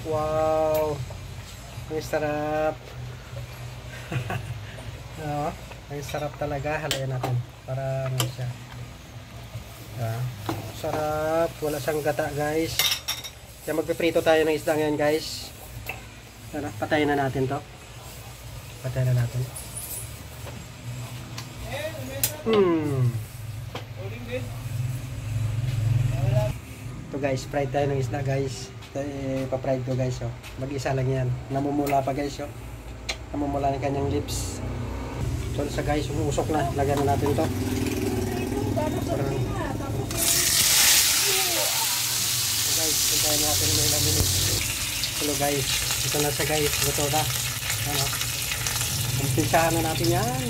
Wow. Ang sarap. No, ang sarap talaga. Halayan natin para ano siya. Sarap. Wala siyang gata, guys. Kaya magpiprito tayo ng isda ngayon, guys. Patayin na natin to. Patayin na natin. Ito guys, fried tayo ng isda, guys. Pa-fried to, guys. Oh. Mag-isa lang yan. Namumula pa, guys. Oh. Namumula ng kanyang lips. So sa guys, umusok na. Lagyan na natin to. Guys, puntahan natin ng ilang minutes. Hello guys, ito na siya guys, luto na. Ano? Umpisahan na natin yan.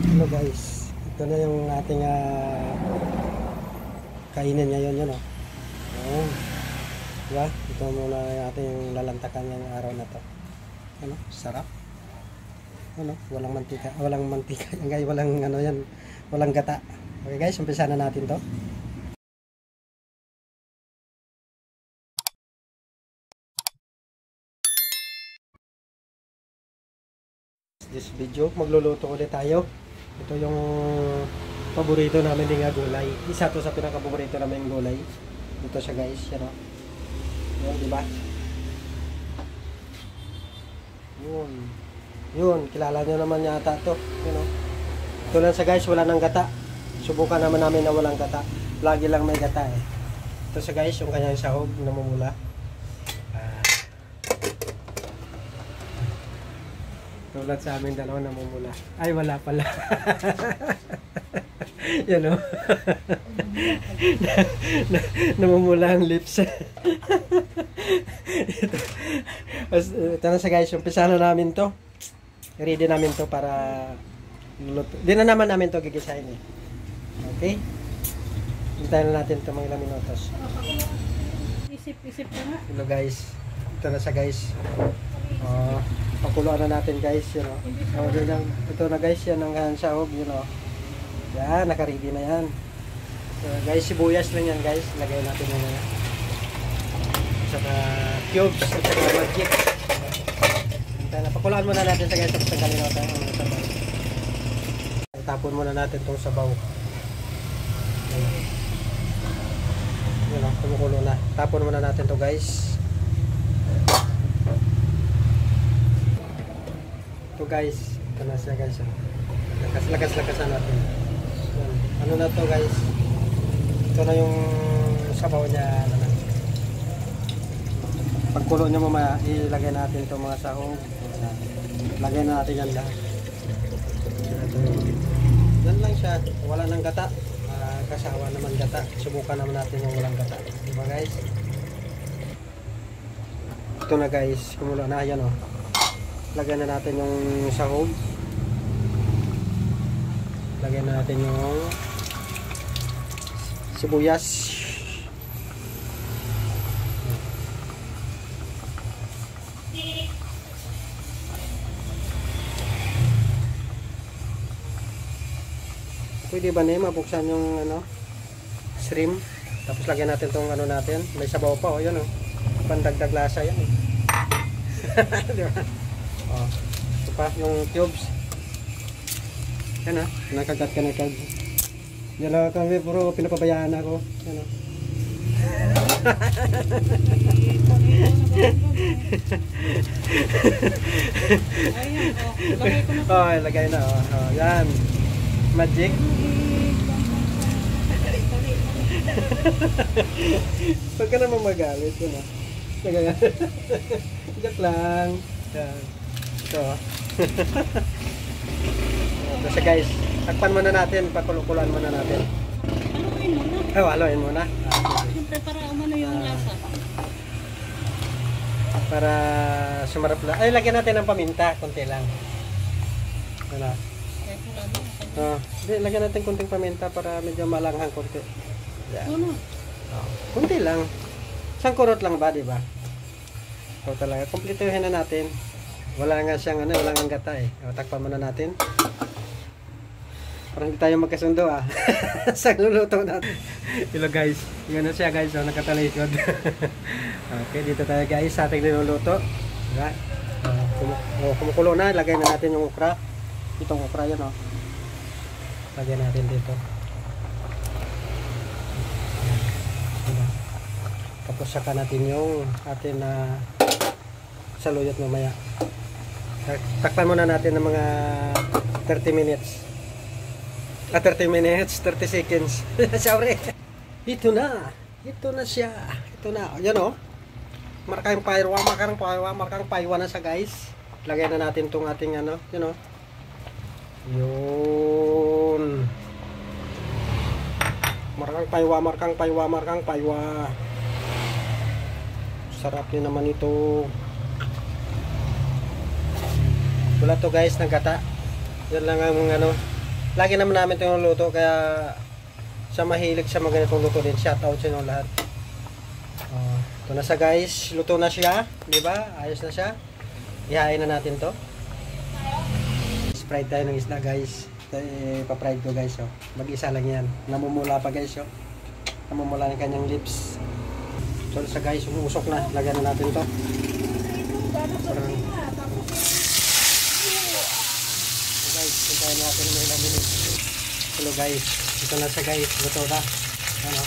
Hello guys, ito na yung ating kainin ngayon yun o. Diba? Ito muna yung ating lalantakan ngayong araw na to. Ano? Sarap. Ano? Walang mantika. Walang mantika. Walang ano yan. Walang gata. Okay guys, umpisahan na natin to. This video, magluluto ulit tayo. Ito yung paborito namin din nga gulay. Isa to sa pinaka-paborito namin gulay. Ito siya guys, yan o. Yun, diba? Yun. Yun, kilala nyo naman yata to. Yun o. Ito lang sa guys, wala nang gata. Subukan naman namin na walang gata. Lagi lang may gata eh. Ito sa guys, yung kanyang sahog na mamula. Tulad sa amin dalawa namumula. Ay, wala pala. Yan o. Namumula ang lips. Ito na sa guys, umpisa na namin to. Ready namin to para luluto. Di na naman namin to gigisahin eh. Okay? Hintayin na natin ito mga ilang minutos. Isip na nga. Hello guys. Ito na sa guys. Pakuluan na natin guys, yun o. Ito na guys, yan ang sahog, yun o. Yan, naka-ready na yan. So, guys, sibuyas lang yan guys. Lagay natin yan. Saka cubes, at saka magic. Pakuluan muna natin sa guys, tapos tanggalin natin ang sabaw. Tapon muna natin itong sabaw. Yun o, kumukulo na. Tapon muna natin to guys. Ito guys, ito na siya guys. Lakas-lakasan natin. Yan. Ano na to guys? Ito na yung sabaw niya. Pagkulo niya mamaya, ilagay natin itong mga sahog. Lagay na natin yan lahat. Yan lang siya. Wala nang gata. Kasawa naman gata. Subukan naman natin yung walang gata. Diba guys? Ito na guys. Kumulo na. Yan o. Lagyan na natin yung sahog. Lagyan na natin yung sibuyas. Pwede ba na mabuksan yung ano, shrimp. Tapos lagyan natin tong ano natin. May sabaw pa o yun o. Pandagdag lasa yan eh. Diba? Ito pa, yung cubes. Yan ah, nakagat ka na kag. Yan lang kami, puro pinapabayaan ako. Yan ah. Lagay na oh. Yan. Magic. Huwag ka naman magalit. Yan ah. Joke lang. Yan. Ito. Kasi guys, takpan muna natin, pakulukulan muna natin. Haluin muna. Haluin muna. Siyempre para umano yung lasa. Para sumarap lang. Ay, lagyan natin ng paminta, konti lang. Wala. Lagyan natin konting paminta para medyo malanghang konti. Ano? Konti lang. Isang kurot lang ba, di ba? So talaga, kumpletuhin na natin. Wala nga siyang ano, wala nga gata eh. Takpan muna natin. Parang hindi tayo magkasundo ah. Sa luluto natin. Hello guys. Yan na siya guys. So, nakatalikod. Okay, dito tayo guys sa ating niluluto. Diba? Kumukulo na. Lagay na natin yung okra. Itong okra yan oh. Lagyan natin dito. Diba? Tapos saka natin yung atin na saluyot mamaya. Takpan muna natin ng mga 30 minutes. 30 minutes, 30 seconds. Sorry. Ito na. Ito na siya. Ito na. Yan o. Markang paywa, markang paywa na siya guys. Lagay na natin tong ating ano. Yun o. Yun. Markang paywa. Sarap din naman ito. Wala to guys ng gata. Yan lang ang ano. Lagi naman namin itong luto kaya sa mahilig sa mga ganitong luto din. Shout out sa inyo lahat. Ito na siya guys. Luto na siya. Diba? Ayos na siya. Ihain na natin to. Fried tayo ng isda guys. Pa-fried ko guys. Oh. Mag-isa lang yan. Namumula pa guys. Oh. Namumula ng kanyang lips. So sa guys, umusok na. Lagyan na natin to. Guys, hintayin natin ng ilang minutes. Hello guys, ito na siya guys, luto na. Ano?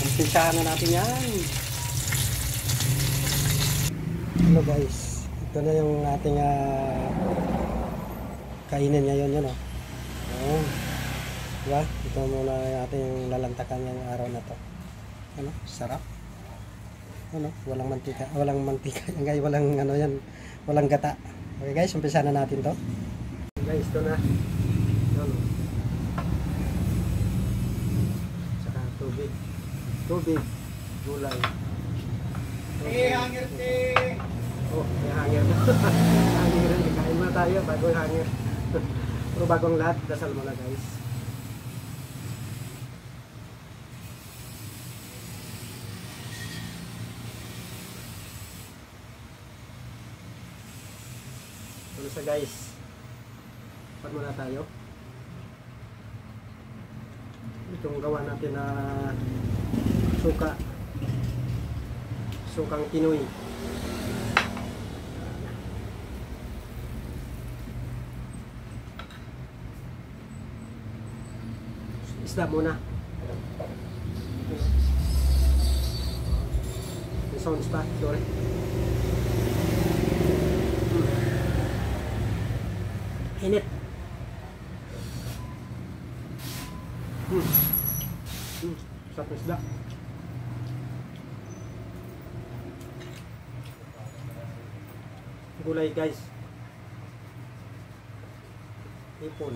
Umpisahan na natin yan. Hello guys, ito na yung ating kainin ngayon yun oh. Ayan. Diba? Ito muna yung ating lalantakan yung araw na to. Ano? Sarap. Ano? Walang mantika. Walang mantika. Walang ano yan. Walang gata. Okay guys, umpisahan na natin to. Guys, ito na. Yan. Saka tubig. Tubig. Gulay. Hangir te. Oh, may hangir. Hangir. Kain na tayo bago hangir. Pero bagong lahat, dasal mo na guys. Ito na siya guys. Pat muna tayo. Itong gawa natin na suka. Sukang Pinoy. Isda muna. May sounds pa. Sorry. Init. Sarap na isda. Gulay guys. Ipon.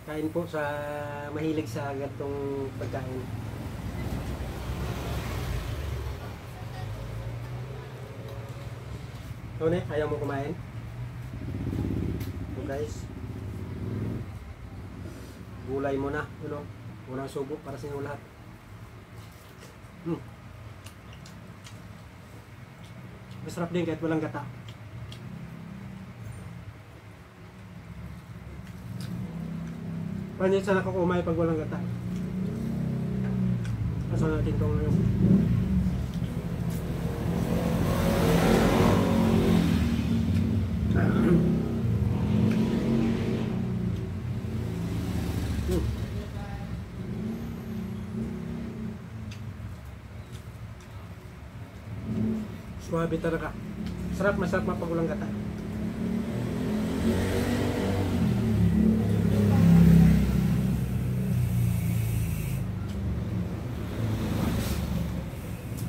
Kain po sa mahilig sa ganitong pagkain. Tone, ayaw mo kumain? So guys, gulay mo na, you know, unang subo para sa inyo lahat. Masarap din kahit walang gata. Paano sana ako kumain pag walang gata? Asa natin itong ngayon. Suwabe talaga. Sarap, masarap mapagulang gata.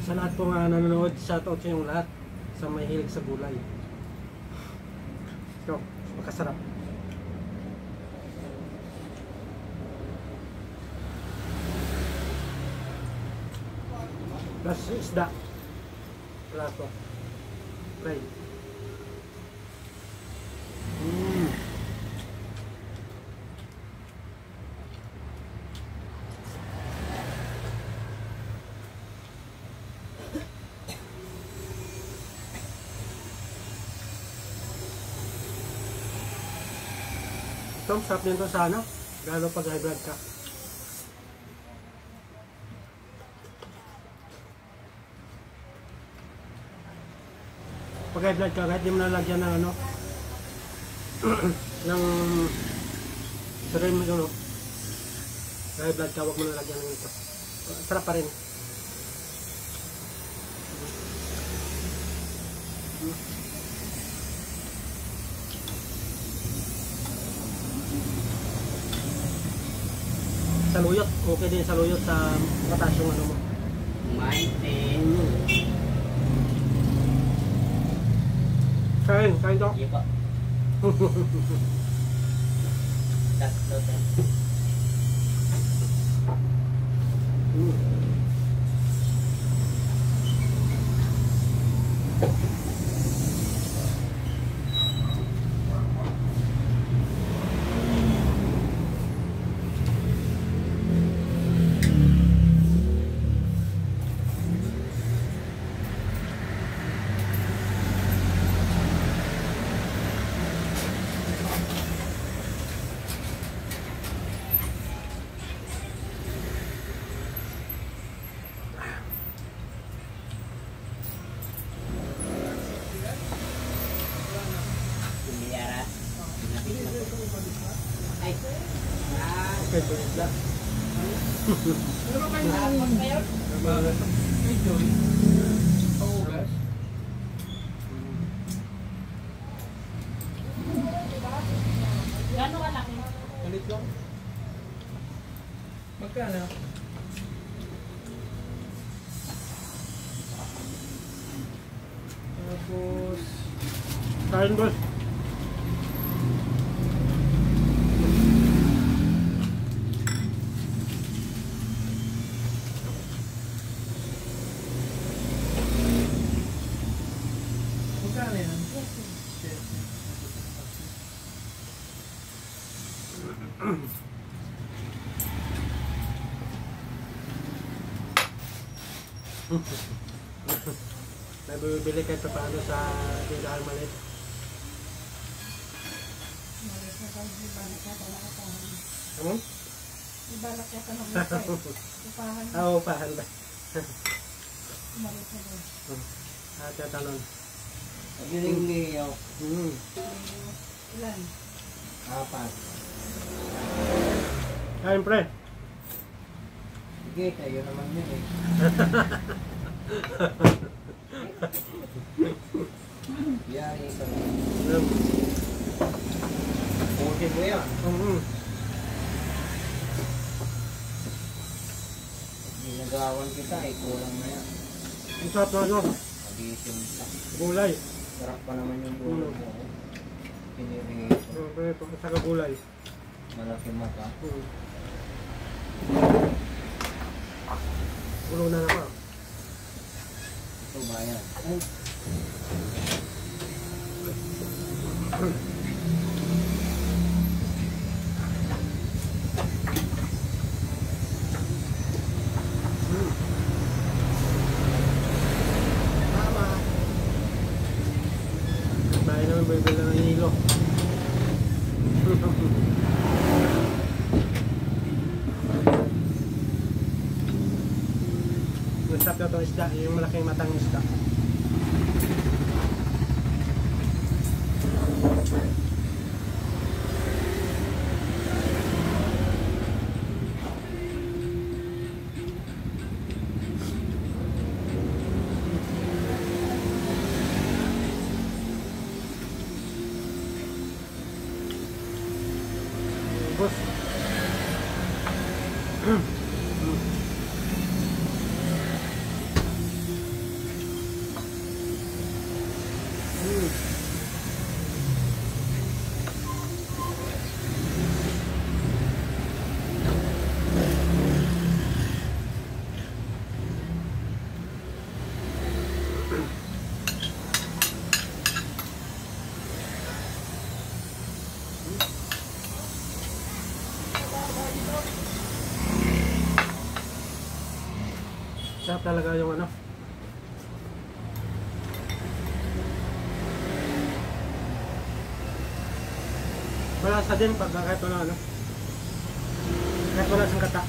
Sa lahat po nga nanonood, shoutout sa inyong lahat sa may hilig sa gulay. So, makasarap. Plus isda. Plato. Right. Ito, sarap din to sa ano, lalo pag high blood ka. Pag high blood ka, kahit di mo nalagyan ng ano, ng sarin mo no. High blood ka, huwag mo nalagyan ng ito. Sarap pa rin. Saluyot, okay din saluyot sa mataas yung ano mo. Kain to. Iya pak. Tatlo tayo. Piliara. Ay. Okay, tuloy lang. Gano'n kalaki? Ulit lang. Magkano? Tapos kain boss. Magkano yan? Nabibili kahit pa paano sa tindahan malit. Ano? Ibalak yata ng lupa eh. Upahan. Oo, pahan ba? Umalit na doon. Tatalon. Pagdating niyo. Ilan? Apat. Kain pre. Sige, kayo naman yun eh. Yari ka na. Putin mo yan. Ginagawan kita eh, kulang na yan. Ang sarap na ano, Agisin ka. gulay. Sarap pa naman yung gulo mo. Pinirito. Ito, saka gulay. Malaki mata. Gulo na naman. Ito ba yan? Ay. Bahay naman, bibili na ng hilo. Masarap na itong isda, yung malaking matang isda. Bos. Sarap talaga yung ano. Malasa din pag kahit wala ano. Kahit wala sang kata.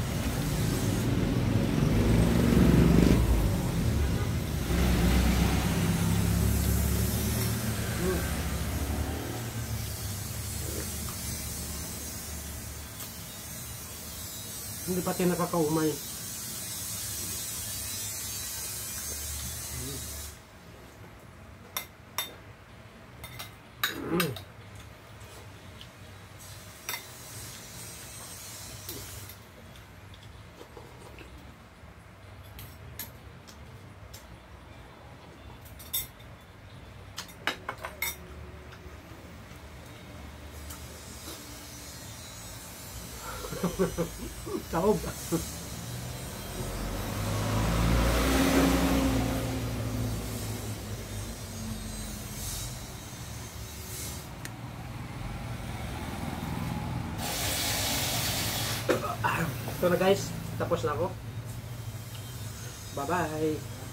Hindi pati nakakaumay. Taob. Ito na guys, tapos na ako. Bye bye.